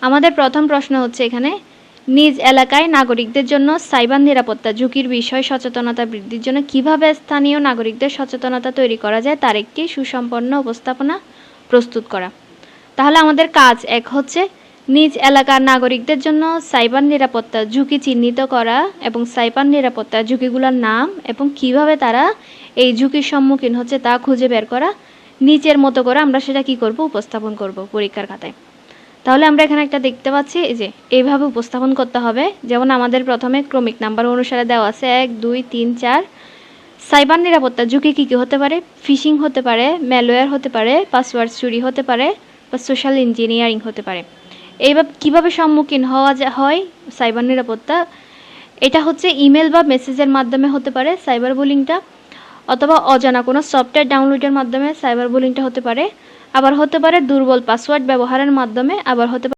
আমাদের প্রথম প্রশ্ন হচ্ছে এখানে, নিজ এলাকায় নাগরিকদের জন্য সাইবার নিরাপত্তা ঝুঁকির বিষয়ে সচেতনতা বৃদ্ধির জন্য কিভাবে স্থানীয় নাগরিকদের সচেতনতা তৈরি করা যায় তার একটি সুসম্পন্ন উপস্থাপনা প্রস্তুত করা। তাহলে আমাদের কাজ 1 হচ্ছে নিজ এলাকার নাগরিকদের জন্য সাইবার নিরাপত্তা ঝুঁকি চিহ্নিত করা এবং সাইবার নিরাপত্তা ঝুঁকিগুলোর নাম এবং কিভাবে তারা এই ঝুঁকির সম্মুখীন হচ্ছে তা খুঁজে বের করা। নিচের মতো করে আমরা সেটা কি করব, উপস্থাপন করব পরীক্ষার খাতায়। তাহলে আমরা এখানে একটা দেখতে পাচ্ছি যে এইভাবে উপস্থাপন করতে হবে। যেমন আমাদের প্রথমে ক্রমিক নাম্বার অনুসারে দেওয়া আছে 1 2 3 4। সাইবার নিরাপত্তা ঝুঁকি কী কী হতে পারে? ফিশিং হতে পারে, ম্যালওয়্যার হতে পারে, পাসওয়ার্ড চুরি হতে পারে বা সোশ্যাল ইঞ্জিনিয়ারিং হতে পারে। এইভাবে কীভাবে সম্মুখীন হয় সাইবার নিরাপত্তা? এটা হচ্ছে ইমেল বা মেসেজের মাধ্যমে হতে পারে সাইবার বুলিংটা, অথবা অজানা কোনো সফটওয়্যার ডাউনলোডের মাধ্যমে সাইবার বুলিংটা হতে পারে, আবার হতে পারে দুর্বল পাসওয়ার্ড ব্যবহারের মাধ্যমে, আবার হতে